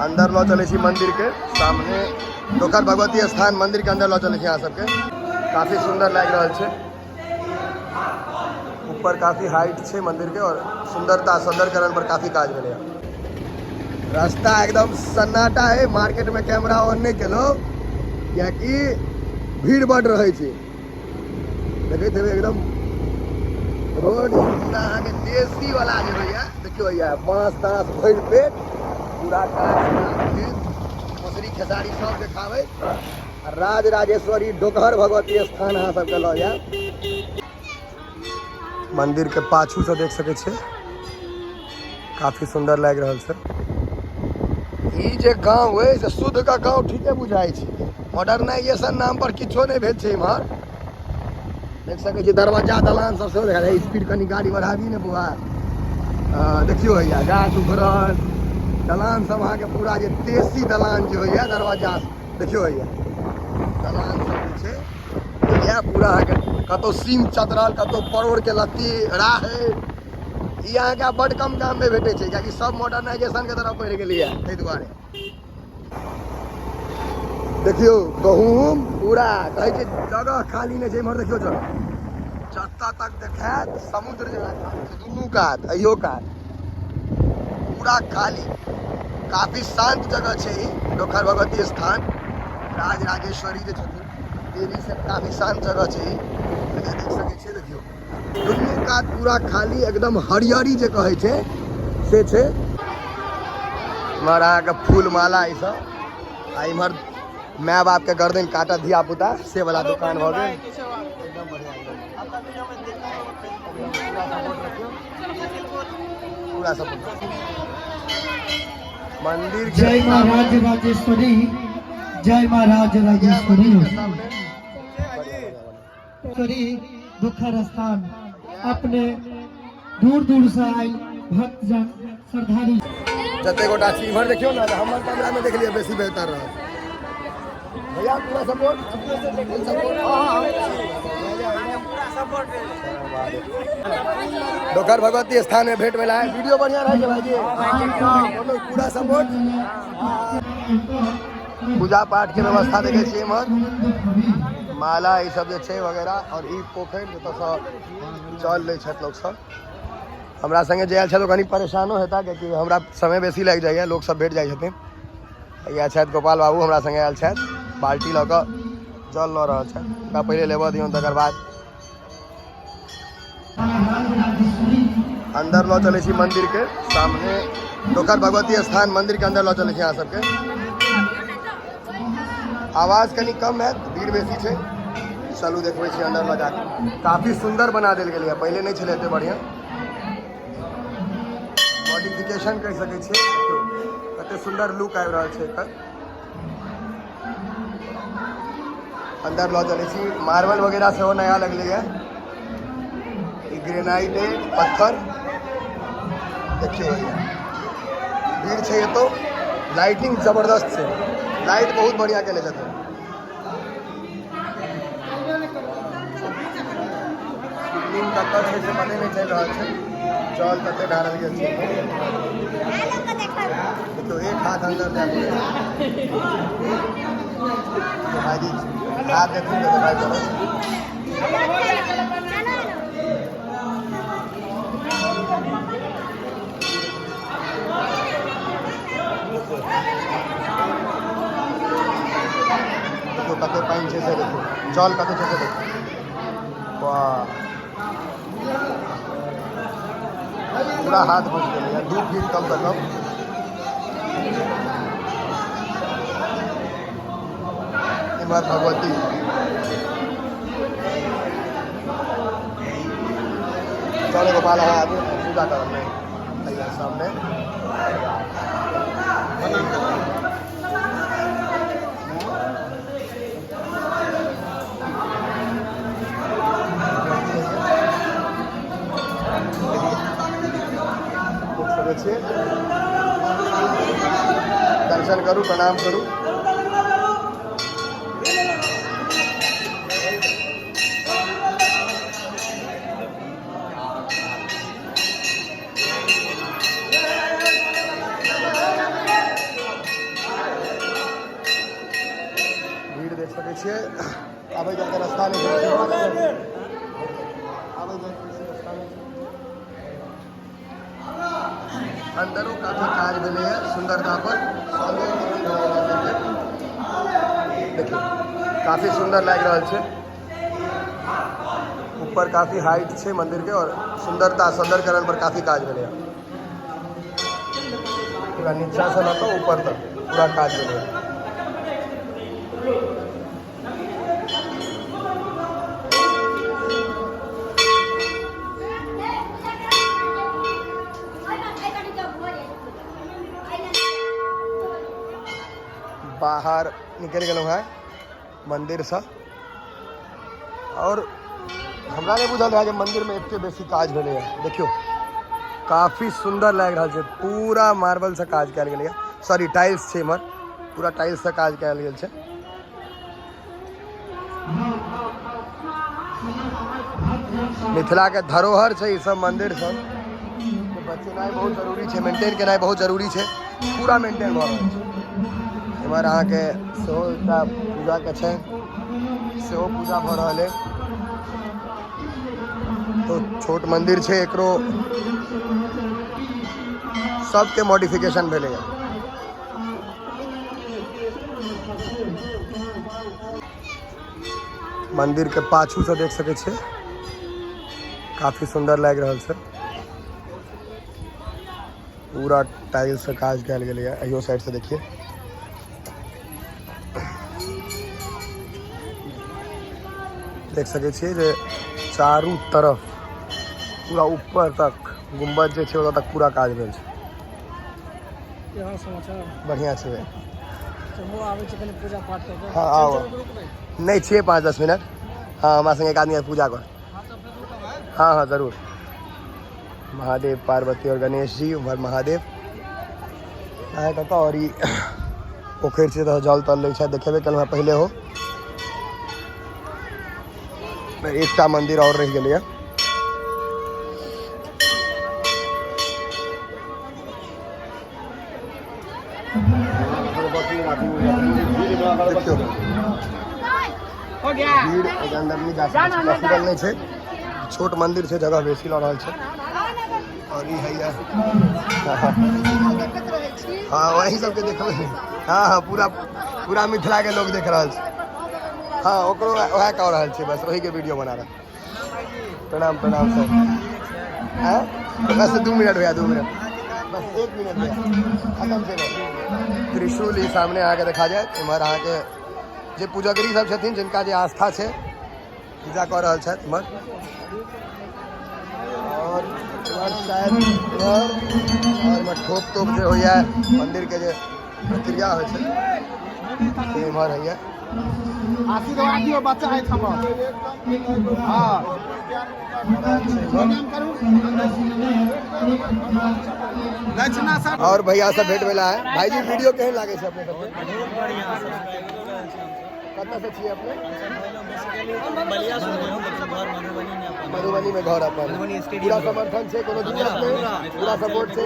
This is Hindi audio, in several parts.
अंदर लो चले मंदिर के सामने दोखर भगवती स्थान मंदिर के अंदर लो चले यहाँ सबके काफी सुंदर लग रहा है। ऊपर काफी हाइट है मंदिर के और सुंदरता सौंदर्यकरण पर काफी काज मिले। रास्ता एकदम सन्नाटा है, मार्केट में कैमरा ऑन नहीं कलो क्या कि भीड़ बढ़ रही है। देखे थे एकदम रोड के देसी वाला जो भैया देखियो भैया बांस तांस भर पेट पूरा मछली खेसारी सब देखावे। राज राजेश्वरी डोकहर भगवती स्थान अहाँ सबके लो जा। मंदिर के पाछू से देख सके छे काफी सुंदर लग रहा है। ई जे गाँव है से शुद्ध का गाँव ठीके बुझाई छे। मॉडर्नाइजेशन नाम पर किछो नहीं भेल छे। इम्हर देख सके छे दरवाजा दलान सब से देखा जाए। स्पीड कनी गाड़ी बढ़ाबी ने बुआ देखियो भैया गाछ उखड़ल दलान सब अहाँ के पूरा जे देसी दलान जो है दरवाजा देखियो भैया दलान सब छे भैया पूरा अहाँ के कतो सीम चतरल कतो परोड़ के लत्ती राह है। यहाँ के बड़ कम दाम में भेटे छे क्योंकि सब मॉडर्नाइजेशन के तरफ बढ़ गेलिए ताहि दुआरे। देखियो गहूम पूरा कहे छे जगह खाली नहीं छे। इम्हर देखियो चलो जत्ता तक देखात समुद्र जेना दुनू कात अहियो कात पूरा खाली। काफी शांत जगह छे ई डोकहर भगवती स्थान। राज राजेश्वरी जे छथिन देवी से काफी शांत जगह छे ई देख सके छे। देखियो दुनू कात पूरा खाली एकदम हरियरी जे कहे छे से छे। इम्हर अहाँ के फूल माला ई सब आ इम्हर माय बाप के गर्दन काटा धिया पुता से वाला दुकान भ गेल। एकदम बढ़िया पूरा सपोर्ट मंदिर। जय महाराज राजेश्वरी, जय महाराज राजेश्वरी डोकहर स्थान अपने दूर दूर से आई भक्तजन श्रद्धालु जते गोटा इम्हर देखियो ना हमर कैमरा में देख लिया बेसी बेहतर रहा भैया। पूरा सपोर्ट डोकहर भगवती स्थान में भेंट मिला है। वीडियो बढ़िया रहे भाई पूरा सपोर्ट। पूजा पाठ के व्यवस्था देखे छे इम्हर माला ये सब जे वगैरह और ई पोखर जत सब चल ले छत लोग सब। हमरा संगे जे आयल छे कनी परेशानो हेता क्योंकि हमरा समय बेसी लग जाइए लोग सब भेट जाइ छथिन। या छथि गोपाल बाबू हमरा संगे आयल छथि बाल्टी लऽ कऽ जल लऽ रहल छथि हुनका पहिले लेबऽ दियौन तकर बाद अंदर लऽ चले छी मंदिर के सामने डोकहर भगवती स्थान मंदिर के अंदर लऽ चले छी। अहाँ सबके आवाज कनी कम है भीड़ बेसी छे। चलू देखबै छी अंदर लऽ जाके काफी सुंदर बना देल गेलै पहले नहीं छलै एते बढ़िया। मॉडिफिकेशन कर सके छी कते सुंदर लुक आबि रहल छै एकर। अंदर लऽ चले छी मार्बल वगैरह सेहो नया लगले है। ग्रेनाइट है पत्थर देखियो भीड़ छे तो लाइटिंग जबरदस्त है। लाइट बहुत बढ़िया केले छथिन। शिवलिंग कतऽ छै से पते नहीं चल रहल छै। जल कते ढारल गेल छै देखियो एक हाथ अंदर जाके भाईजी हाथ देखिए तो भाई चलो देखो कते पानी छे से देखो जल कते छे से देखो वाह पूरा हाथ घुस गया 2 फीट कम से कम। इमर भगवती चलो गोपाल आगे पूजा करने भैया सामने दर्शन करूँ प्रणाम करूँ। छियै आबै जाके रास्ता नहीं छै आबै जाके रास्ता नहीं छै अंदरों काफी काज भेलै है सुंदरता पर देखिए काफी सुंदर लग रहा है ऊपर काफी हाइट है मंदिर के और सुंदरता सौंदर्यकरण पर काफी काज भेलै है पूरा नीचा से लऽ कऽ ऊपर तक पूरा काज भेलै है बाहर निकल गए हैं मंदिर से और हमरा नहीं बुझल है मंदिर में एते बेसी काज भेलै है देखियो काफी सुंदर लग रहा है पूरा मार्बल से काज कयल गेलै सॉरी टाइल्स छै इमहर पूरा टाइल्स से काज कयल गेल छै मिथिला के धरोहर छै ई सब मंदिर सब बचेनाइ बहुत जरूरी छै मेंटेन केनाइ बहुत जरूरी छै पूरा मेंटेन भऽ रहल छै इमहर अहाँ के सेहो एकटा पूजा के छै सेहो पूजा भऽ रहल है तो छोट मंदिर छै एकरो सबके मॉडिफिकेशन भेलै है मंदिर के पाछू से देख सके छियै काफी सुंदर लग रहा है पूरा टाइल्स से काज कयल गेलै है अहियो साइड से देखिए देख सके छियै जे चारू तरफ पूरा ऊपर तक गुम्बद जे छै ओतऽ तक पूरा काज भेल छै यहाँ समाचार बढ़िया छै वो आवे छै कने पूजा पाठ करके हाँ आओ नहीं 6-5-10 मिनट हाँ हमारे संग एक आदमी पूजा कर हाँ हाँ जरूर महादेव पार्वती और गणेश जी उम्हर महादेव आए कतऽ और ई पोखरि छै तऽ जल तल लै छै देखेबे कल पहले हो एकटा मंदिर और रह गेलै है देखियो हो गया भीड़ के अंदर नहीं जा सकते पॉसिबल नहीं है छोट मंदिर से जगह बेसी लग रहा है और ये है हाँ वही सबके देखबै हाँ हाँ पूरा पूरा मिथिला के लोग देख रहा है हाँ ओकरो वह कह रहा है बस वही के वीडियो बना रहा प्रणाम प्रणाम सर हाँ बस 2 मिनट भैया 2 मिनट बस 1 मिनट भैया खत्म से त्रिशूल ही सामने आके देखा जाए इमहर अहाँ के जे पूजगरी सब छथिन जिनका जे आस्था है पूजा कर रहा है इमहर और शायद इमहर ठोप तोप जो होइए मंदिर के जे प्रक्रिया हो इमहर है आशीर्वाद दियो बच्चा है खबर हां और भैया सब भेट भेला है भाई जी वीडियो केहन लागे छै अपने सबके बहुत बढ़िया कतऽ से छियै अपने बलिया से घर मधुबनी में अपन मधुबनी में घर अपन पूरा समर्थन छै कोनो दिक्कत नहीं पूरा सपोर्ट छै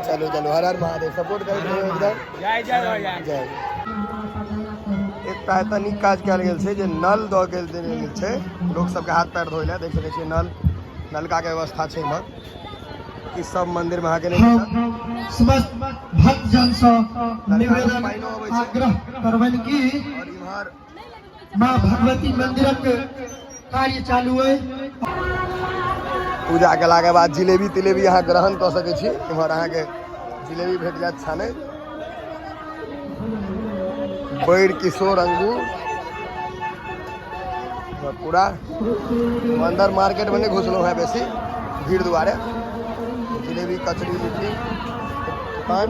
चलो चलो हर हर महादेव सपोर्ट करैत रहियो एकदम जय जय जय एकटा एतऽ नीक काज कयल गेल छै जे नल दऽ गेल छै लोक सबके हाथ पैर धोइ लए देख सकै छियै नलका के व्यवस्था छै इमहर ई सब मंदिर में अहाँके नहीं समस्त भक्तजन से निवेदन आग्रह करबन की और इमहर माँ भगवती मंदिरक कार्य चालू है पूजा केला के बाद जिलेबी तिलेबी अहाँ ग्रहण कऽ सकै छी इमहर अहाँके जिलेबी भेट जायत छानैत बैर किशोर अंगूर पूरा अंदर मार्केट में नहीं घुसलो है बेसी भीड़ दुआरे जिलेबी कचरी लिट्टी दुकान